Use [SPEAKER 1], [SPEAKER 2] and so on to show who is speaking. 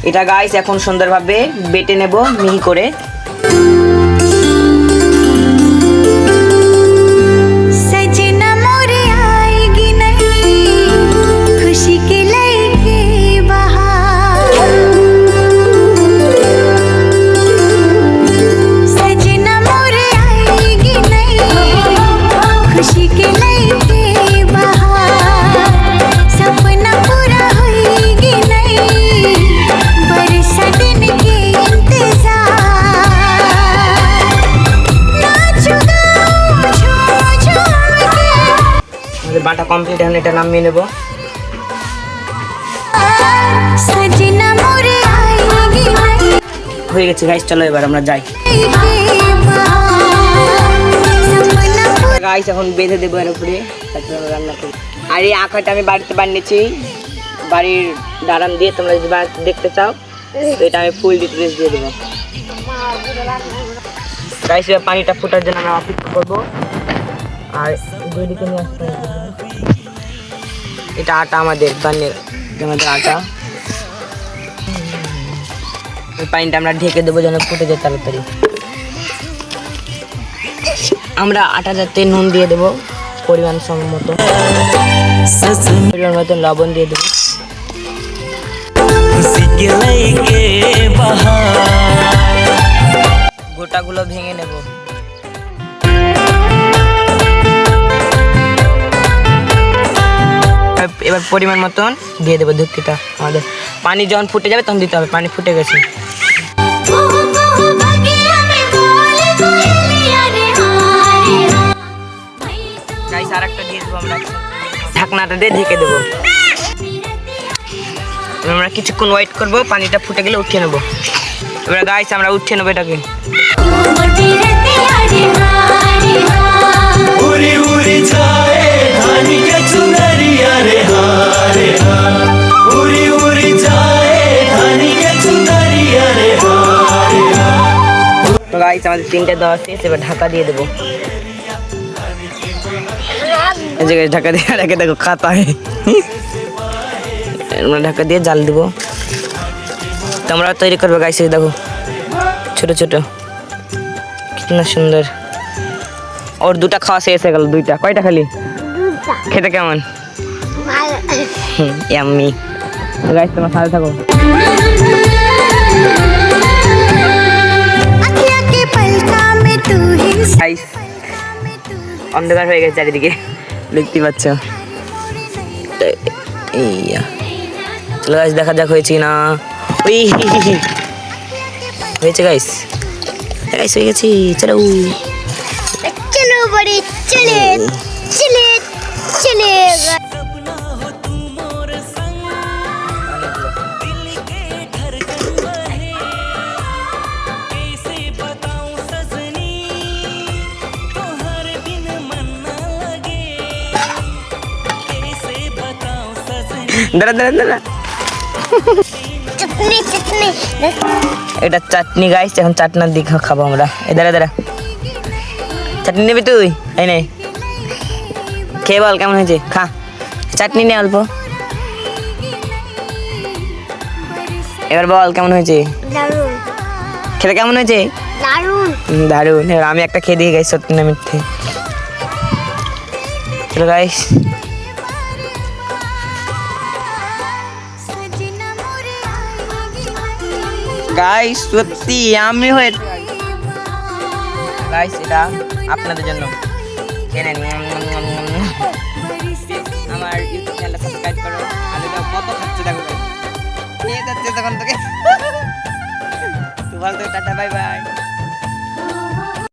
[SPEAKER 1] এটা গাইস এখন সুন্দরভাবে বেটে নেব মিহি করে। বাটা কমপ্লিট, এখন এটা নামিয়ে নেব। হয়ে গেছে গাইস, চলো এবার আমরা যাই। গাইস এখন বেঁধে দেবো এর উপরে, তারপরে আমরা রান্না করি। আর এই আঁকাটা আমি বাড়িতে বানিয়েছি, বাড়ির দাঁড়ান দিয়ে। তোমরা যদি দেখতে চাও তো এটা আমি ফুল ডিটেলস দিয়ে দেবো। গাইস এবার পানিটা ফোটার জন্য আমরা অপেক্ষা করবো। আর দুইদিকে নিয়ে আসতে হবে। এটা আটা আমাদের আটা। এই পানিটা আমরা ঢেকে দেবো যেন ফুটে যায় তাড়াতাড়ি। আমরা আটা যাতে নুন দিয়ে দেবো পরিমাণ মতো, লবণ দিয়ে দেবো। গোটাগুলো ভেঙে নেব। এবার পরিমাণ মতন দিয়ে দেবো ধুক্তিটা। আমাদের পানি যখন ফুটে যাবে তখন দিতে হবে। পানি ফুটে গেছে। গাইস আরেকটা দিয়ে দেবো আমরা, ঢাকনাটা দিয়ে ঢেকে দেবো। আমরা কিছুক্ষণ ওয়েট করবো, পানিটা ফুটে গেলে উঠিয়ে নেবো। এবার গাইস আমরা উঠিয়ে নেবো এটাকে। তো গাইস আমাদের 3টে দেওয়া শেষ, এবার ঢাকা দিয়ে দেবো। এই যে ঢাকা দিয়ে রেখে দেখো খাতায় আমরা ঢাকা দিয়ে জাল দেবো। তোমরা তৈরি করবে গাইস, দেখো ছোট ছোট কিতনা সুন্দর। ওর 2টা খাওয়া শেষ হয়ে গেল। 2টা কয়টা খালি? খেতে কেমন? ইয়াম্মি। গাইস তোমরা সাথে থাকো। গাইস অন্ধকার হয়ে গেছে চারিদিকে, দেখতে পাচ্ছ। চলো গাইস দেখা যাক হয়েছে না। হয়েছে গাইস, গাইস হয়ে গেছে। চলো
[SPEAKER 2] চলো বড়ি, চলে চলে চলে।
[SPEAKER 1] দাঁড়া দাঁড়া দাঁড়া, এটা চাটনি গাইস। এখন চাটনার দিকে খাবো আমরা। এই দাঁড়া দাঁড়া, চাটনি নেবি তুই? এই নে, খেয়ে বল কেমন হয়েছে। খা, চাটনি নে অল্প। এবার বল কেমন হয়েছে। খেতে কেমন হয়েছে? দারুন। এবার আমি একটা খেয়ে দিয়ে গাইস, সত্যি না মিথ্যে। চলো গাইস, গাইস সত্যি আমি হয়ে গাইস এটা আপনাদের জন্য। আমার ইউটিউব চ্যানেলটা সাবস্ক্রাইব করো। আলুটা কত খাচ্ছে দেখো, খেয়ে যাচ্ছে তখন তোকে। তো ভালো, টাটা, বাই বাই।